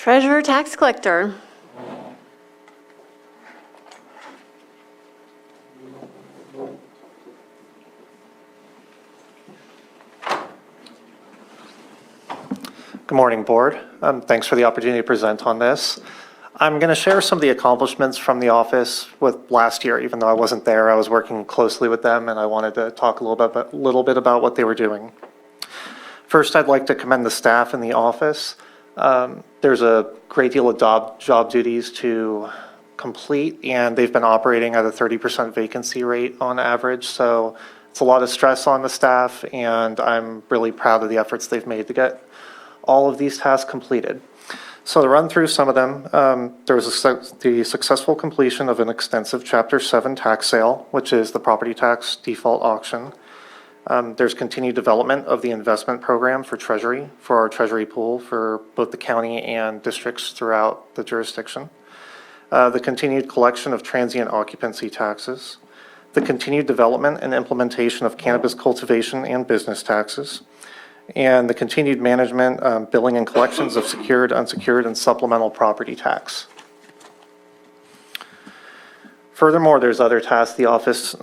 Treasurer, tax collector. Good morning, Board. Thanks for the opportunity to present on this. I'm going to share some of the accomplishments from the office with last year. Even though I wasn't there, I was working closely with them, and I wanted to talk a little bit about what they were doing. First, I'd like to commend the staff in the office. There's a great deal of job duties to complete, and they've been operating at a 30% vacancy rate on average. So it's a lot of stress on the staff, and I'm really proud of the efforts they've made to get all of these tasks completed. So to run through some of them, there was the successful completion of an extensive Chapter 7 tax sale, which is the property tax default auction. There's continued development of the investment program for Treasury, for our Treasury pool for both the county and districts throughout the jurisdiction. The continued collection of transient occupancy taxes. The continued development and implementation of cannabis cultivation and business taxes. And the continued management, billing and collections of secured, unsecured, and supplemental property tax. Furthermore, there's other tasks the office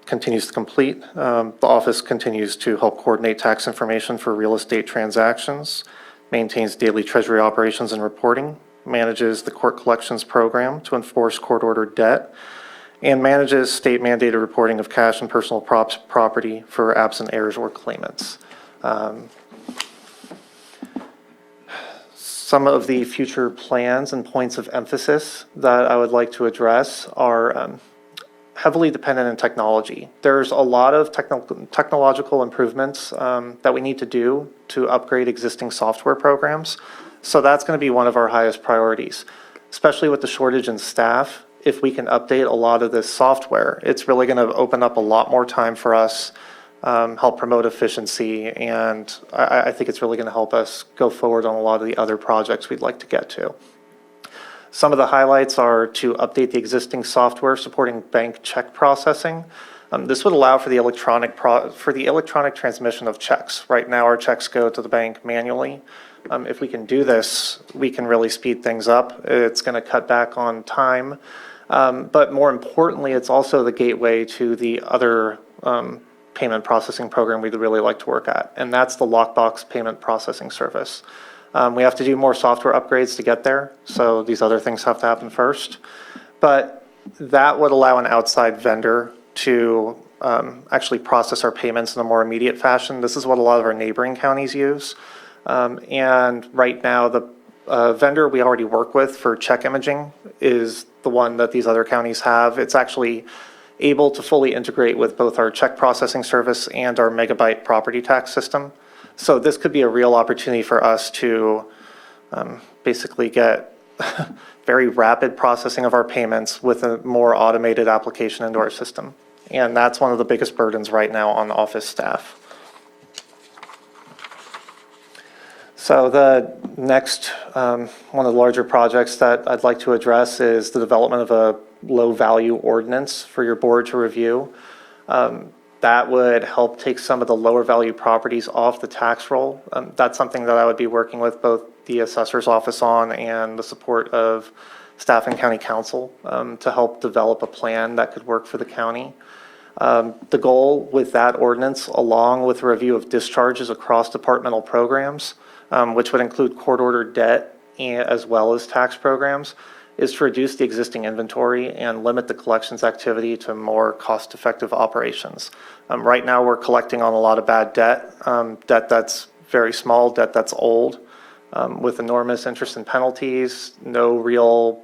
continues to complete. The office continues to help coordinate tax information for real estate transactions, maintains daily treasury operations and reporting, manages the court collections program to enforce court-ordered debt, and manages state-mandated reporting of cash and personal property for absent heirs or claimants. Some of the future plans and points of emphasis that I would like to address are heavily dependent on technology. There's a lot of technological improvements that we need to do to upgrade existing software programs. So that's going to be one of our highest priorities, especially with the shortage in staff. If we can update a lot of this software, it's really going to open up a lot more time for us, help promote efficiency, and I think it's really going to help us go forward on a lot of the other projects we'd like to get to. Some of the highlights are to update the existing software supporting bank check processing. This would allow for the electronic transmission of checks. Right now, our checks go to the bank manually. If we can do this, we can really speed things up. It's going to cut back on time, but more importantly, it's also the gateway to the other payment processing program we'd really like to work at, and that's the lockbox payment processing service. We have to do more software upgrades to get there, so these other things have to happen first. But that would allow an outside vendor to actually process our payments in a more immediate fashion. This is what a lot of our neighboring counties use. And right now, the vendor we already work with for check imaging is the one that these other counties have. It's actually able to fully integrate with both our check processing service and our megabyte property tax system. So this could be a real opportunity for us to basically get very rapid processing of our payments with a more automated application into our system. And that's one of the biggest burdens right now on office staff. So the next, one of the larger projects that I'd like to address is the development of a low-value ordinance for your board to review. That would help take some of the lower-value properties off the tax roll. That's something that I would be working with both the assessor's office on and the support of staff and county council to help develop a plan that could work for the county. The goal with that ordinance, along with a review of discharges across departmental programs, which would include court-ordered debt as well as tax programs, is to reduce the existing inventory and limit the collections activity to more cost-effective operations. Right now, we're collecting on a lot of bad debt, debt that's very small, debt that's old, with enormous interest and penalties, no real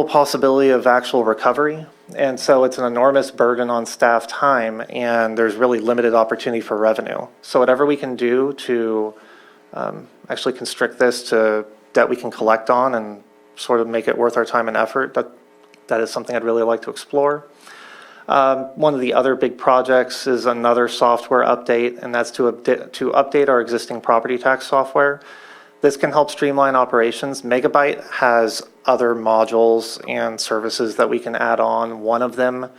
possibility of actual recovery. And so it's an enormous burden on staff time, and there's really limited opportunity for revenue. So whatever we can do to actually constrict this to debt we can collect on and sort of make it worth our time and effort, that is something I'd really like to explore. One of the other big projects is another software update, and that's to update our existing property tax software. This can help streamline operations. Megabyte has other modules and services that we can add on. One of them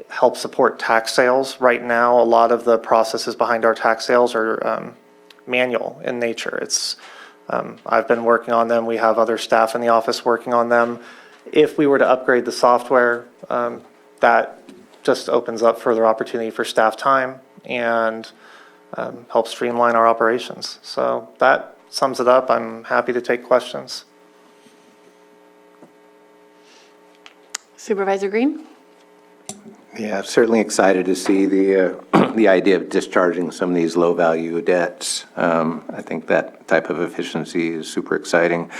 helps support tax sales. Right now, a lot of the processes behind our tax sales are manual in nature. It's I've been working on them. We have other staff in the office working on them. If we were to upgrade the software, that just opens up further opportunity for staff time and helps streamline our operations. So that sums it up. I'm happy to take questions. Supervisor Green? Yeah, certainly excited to see the the idea of discharging some of these low-value debts. I think that type of efficiency is super exciting.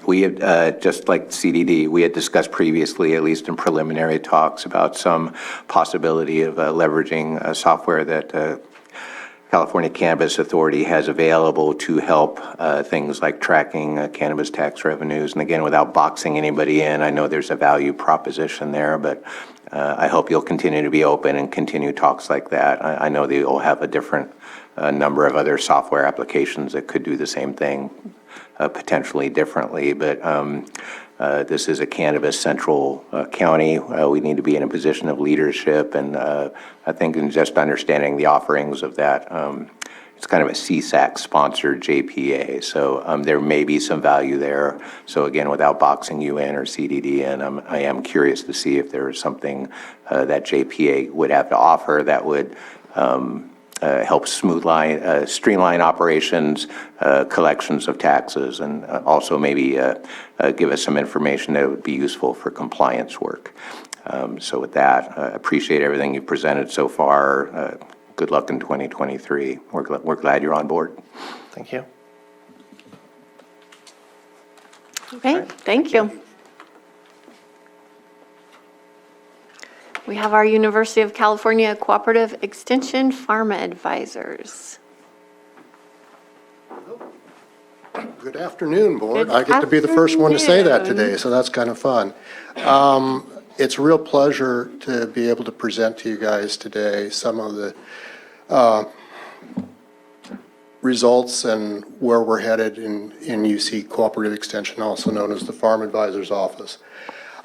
We had, just like CDD, we had discussed previously, at least in preliminary talks, about some possibility of leveraging software that California Cannabis Authority has available to help things like tracking cannabis tax revenues. And again, without boxing anybody in, I know there's a value proposition there, but I hope you'll continue to be open and continue talks like that. I know that you'll have a different number of other software applications that could do the same thing, potentially differently, but this is a cannabis central county. We need to be in a position of leadership, and I think in just understanding the offerings of that, it's kind of a CSAC-sponsored JPA, so there may be some value there. So again, without boxing you in or CDD in, I am curious to see if there is something that JPA would have to offer that would help streamline operations, collections of taxes, and also maybe give us some information that would be useful for compliance work. So with that, appreciate everything you've presented so far. Good luck in 2023. We're glad you're on board. Thank you. Okay, thank you. We have our University of California Cooperative Extension Pharma Advisors. Good afternoon, Board. Good I get to be the first one to say that afternoon. today, so that's kind of fun. It's a real pleasure to be able to present to you guys today some of the results and where we're headed in UC Cooperative Extension, also known as the Farm Advisor's Office.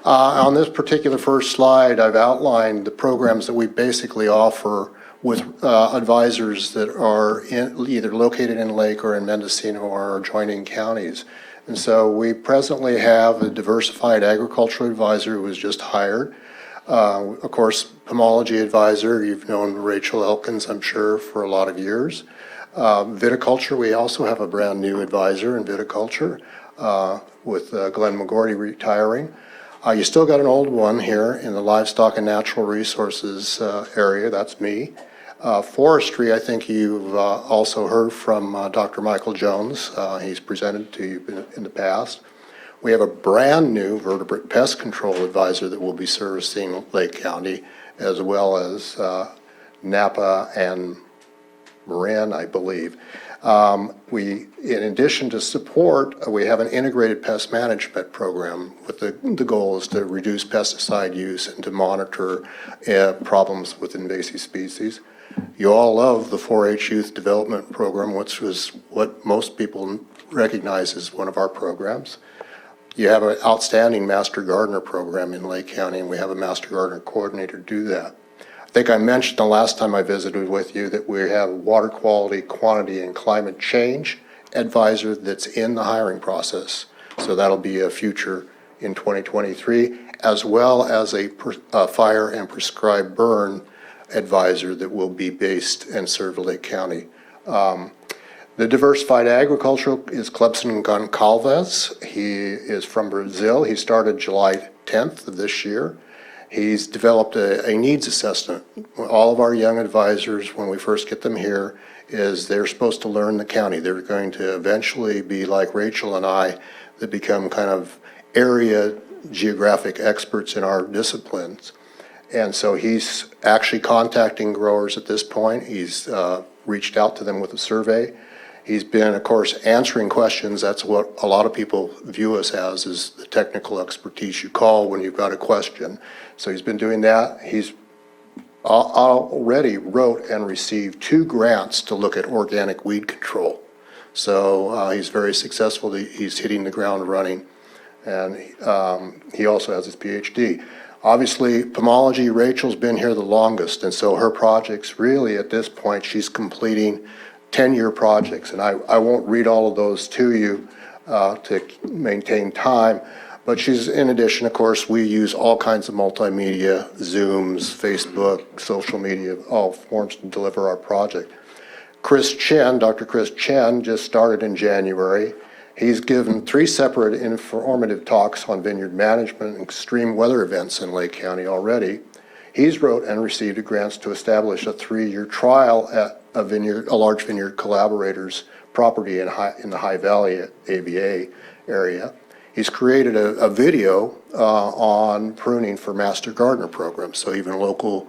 On this particular first slide, I've outlined the programs that we basically offer with advisors that are either located in Lake or in Mendocino or adjoining counties. And so we presently have a diversified agricultural advisor who was just hired. Of course, pomology advisor, you've known Rachel Elkins, I'm sure, for a lot of years. Viticulture, we also have a brand new advisor in viticulture with Glenn McGordy retiring. You still got an old one here in the livestock and natural resources area, that's me. Forestry, I think you've also heard from Dr. Michael Jones. He's presented to you in the past. We have a brand new vertebrate pest control advisor that will be servicing Lake County, as well as Napa and Marin, I believe. In addition to support, we have an integrated pest management program with the goal is to reduce pesticide use and to monitor problems with invasive species. You all love the 4-H Youth Development Program, which was what most people recognize as one of our programs. You have an outstanding Master Gardener program in Lake County, and we have a Master Gardener coordinator do that. I think I mentioned the last time I visited with you that we have a water quality, quantity, and climate change advisor that's in the hiring process. So that'll be a future in 2023, as well as a fire and prescribed burn advisor that will be based and serve Lake County. The diversified agricultural is Clebson Goncalves. He is from Brazil. He started July 10th of this year. He's developed a needs assessment. All of our young advisors, when we first get them here, is they're supposed to learn the county. They're going to eventually be like Rachel and I, that become kind of area geographic experts in our disciplines. And so he's actually contacting growers at this point. He's reached out to them with a survey. He's been, of course, answering questions. That's what a lot of people view us as, is the technical expertise you call when you've got a question. So he's been doing that. He's already wrote and received 2 grants to look at organic weed control. So he's very successful. He's hitting the ground running. And he also has his PhD. Obviously, pomology, Rachel's been here the longest, and so her project's really, at this point, she's completing 10-year projects, and I won't read all of those to you to maintain time, but in addition, of course, we use all kinds of multimedia, Zooms, Facebook, social media, all forms to deliver our project. Dr. Chris Chen just started in January. He's given 3 separate informative talks on vineyard management and extreme weather events in Lake County already. He's wrote and received grants to establish a 3-year trial at a large vineyard collaborators property in the High Valley AVA area. He's created a video on pruning for master gardener programs, so even local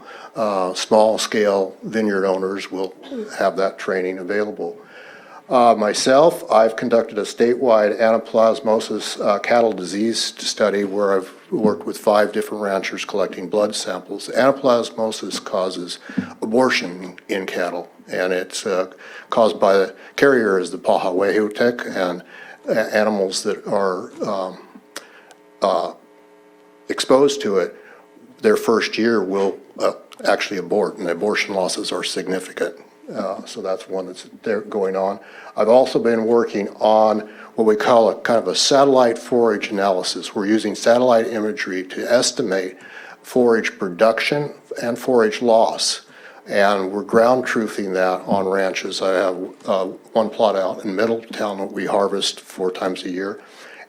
small-scale vineyard owners will have that training available. Myself, I've conducted a statewide anaplasmosis cattle disease study where I've worked with 5 different ranchers collecting blood samples. Anaplasmosis causes abortion in cattle, and it's caused by the carrier is the pahawehu tick, and animals that are exposed to it, their first year will actually abort, and the abortion losses are significant. So that's one that's there going on. I've also been working on what we call a kind of a satellite forage analysis. We're using satellite imagery to estimate forage production and forage loss. And we're ground truthing that on ranches. I have one plot out in Middletown that we harvest 4 times a year.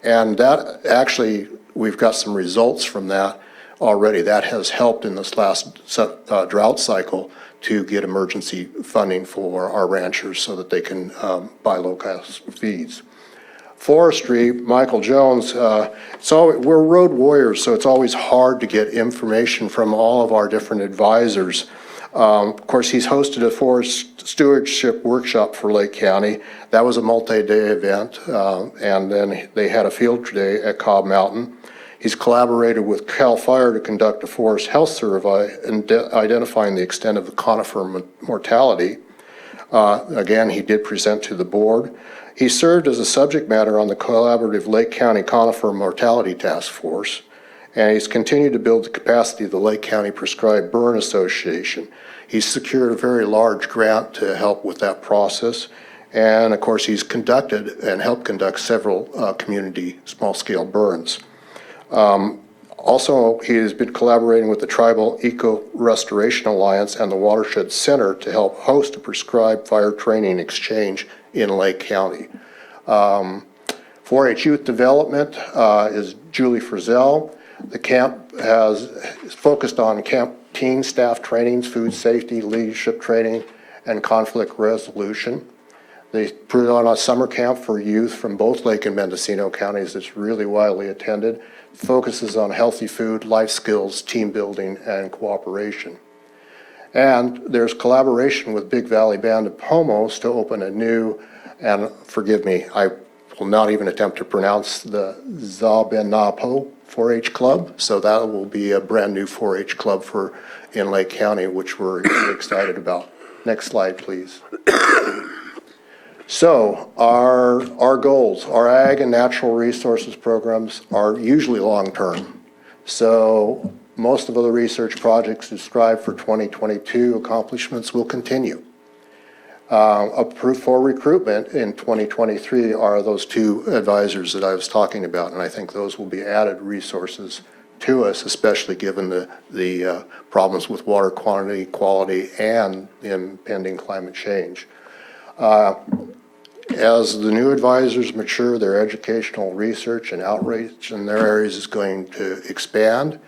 And that actually, we've got some results from that already. That has helped in this last drought cycle to get emergency funding for our ranchers so that they can buy low-cost feeds. Forestry, Michael Jones, we're road warriors, so it's always hard to get information from all of our different advisors. Of course, he's hosted a forest stewardship workshop for Lake County. That was a multi-day event, and then they had a field day at Cobb Mountain. He's collaborated with CAL FIRE to conduct a forest health survey and identifying the extent of the conifer mortality. Again, he did present to the board. He served as a subject matter on the collaborative Lake County Conifer Mortality Task Force, and he's continued to build the capacity of the Lake County Prescribed Burn Association. He's secured a very large grant to help with that process, and of course he's conducted and helped conduct several community small-scale burns. Also, he has been collaborating with the Tribal Eco Restoration Alliance and the Watershed Center to help host a prescribed fire training exchange in Lake County. 4-H Youth Development is Julie Frizzell. The camp is focused on camp teen staff trainings, food safety, leadership training, and conflict resolution. They put on a summer camp for youth from both Lake and Mendocino counties that's really widely attended. Focuses on healthy food, life skills, team building, and cooperation. And there's collaboration with Big Valley Band of Pomos to open a new, and forgive me, I will not even attempt to pronounce the Zabenapo 4-H club. So that will be a brand new 4-H club in Lake County, which we're really excited about. Next slide, please. So our goals, our ag and natural resources programs are usually long-term. So most of the research projects described for 2022 accomplishments will continue. Approved for recruitment in 2023 are those 2 advisors that I was talking about, and I think those will be added resources to us, especially given the problems with water quantity, quality, and the impending climate change. As the new advisors mature, their educational research and outreach in their areas is going to expand.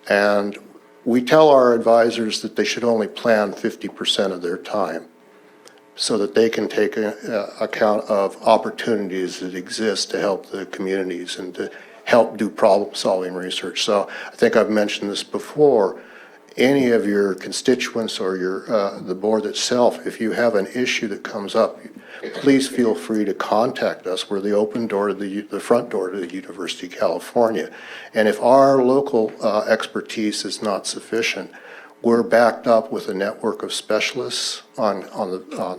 And we tell our advisors that they should only plan 50% of their time so that they can take account of opportunities that exist to help the communities and to help do problem-solving research. So I think I've mentioned this before. Any of your constituents or the board itself, if you have an issue that comes up, please feel free to contact us. We're the open door to the front door to the University of California. And if our local expertise is not sufficient, we're backed up with a network of specialists on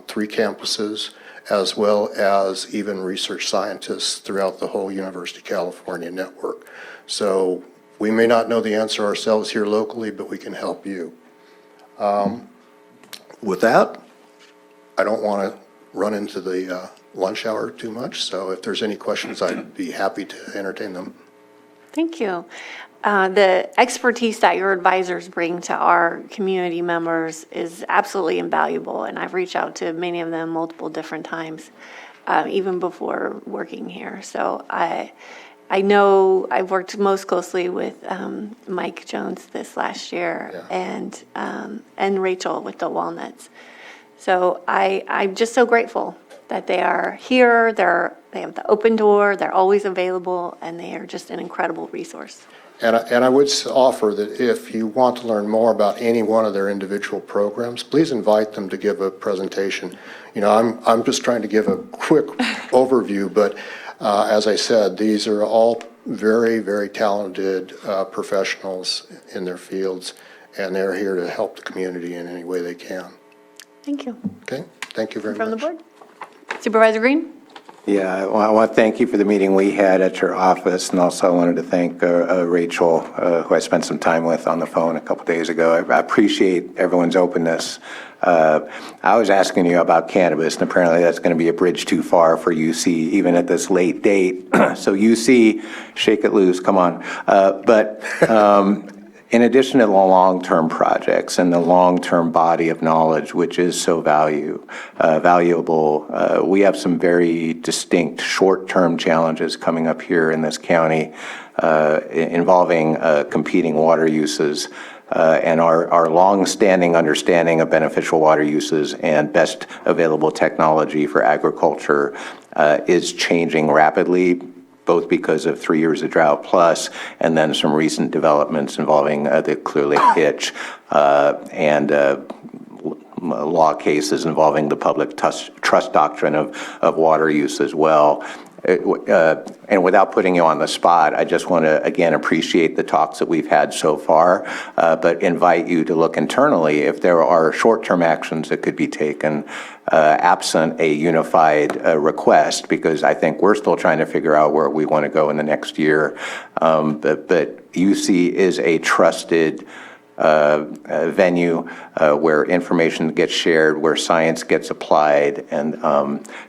3 campuses, as well as even research scientists throughout the whole University of California network. So we may not know the answer ourselves here locally, but we can help you. With that, I don't want to run into the lunch hour too much. So if there's any questions, I'd be happy to entertain them. Thank you. The expertise that your advisors bring to our community members is absolutely invaluable, and I've reached out to many of them multiple different times, even before working here. So I know I've worked most closely with Mike Jones this last year, and Rachel with the Walnuts. So I'm just so grateful that they are here. They have the open door. They're always available, and they are just an incredible resource. And I would offer that if you want to learn more about any one of their individual programs, please invite them to give a presentation. You know, I'm just trying to give a quick overview, but as I said, these are all very, very talented professionals in their fields, and they're here to help the community in any way they can. Thank you. Okay, thank you very much. From the board? Supervisor Green? Yeah, I want to thank you for the meeting we had at your office, and also I wanted to thank Rachel, who I spent some time with on the phone a couple days ago. I appreciate everyone's openness. I was asking you about cannabis, and apparently that's going to be a bridge too far for UC, even at this late date. So UC, shake it loose, come on. But in addition to the long-term projects and the long-term body of knowledge, which is so valuable, we have some very distinct short-term challenges coming up here in this county involving competing water uses. And our long-standing understanding of beneficial water uses and best available technology for agriculture is changing rapidly, both because of 3 years of drought plus, and then some recent developments involving the Clear Lake hitch and law cases involving the public trust doctrine of water use as well. And without putting you on the spot, I just want to, again, appreciate the talks that we've had so far, but invite you to look internally if there are short-term actions that could be taken absent a unified request, because I think we're still trying to figure out where we want to go in the next year. But UC is a trusted venue where information gets shared, where science gets applied. And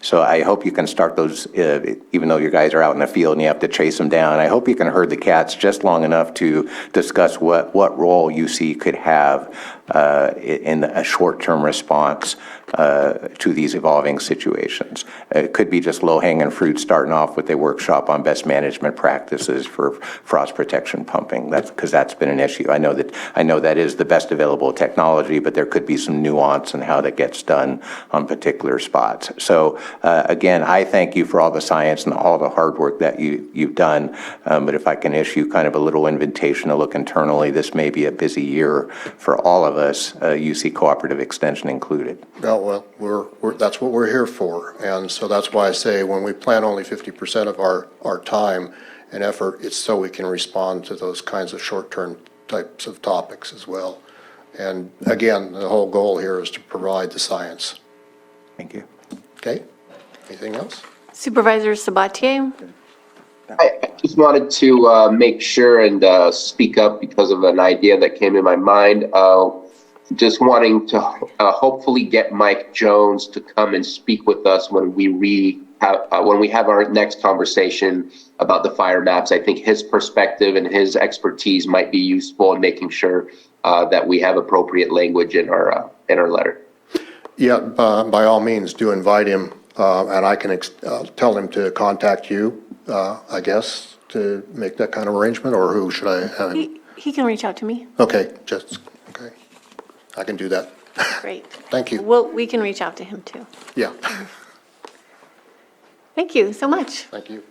so I hope you can start those, even though you guys are out in the field and you have to chase them down, I hope you can herd the cats just long enough to discuss what role UC could have in a short-term response to these evolving situations. It could be just low-hanging fruit, starting off with a workshop on best management practices for frost protection pumping. Because that's been an issue. I know that is the best available technology, but there could be some nuance in how that gets done on particular spots. So again, I thank you for all the science and all the hard work that you've done. But if I can issue kind of a little invitation to look internally, this may be a busy year for all of us, UC Cooperative Extension included. Well, that's what we're here for. And so that's why I say when we plan only 50% of our time and effort, it's so we can respond to those kinds of short-term types of topics as well. And again, the whole goal here is to provide the science. Thank you. Okay? Anything else? Supervisor Sabatier? I just wanted to make sure and speak up because of an idea that came in my mind. Just wanting to hopefully get Mike Jones to come and speak with us when we have our next conversation about the fire maps. I think his perspective and his expertise might be useful in making sure that we have appropriate language in our letter. Yeah, by all means, do invite him, and I can tell him to contact you, I guess, to make that kind of arrangement, or who should I have him? He can reach out to me. Okay, okay. I can do that. Great. Thank you. Well, we can reach out to him too. Yeah, Thank you so much. thank you.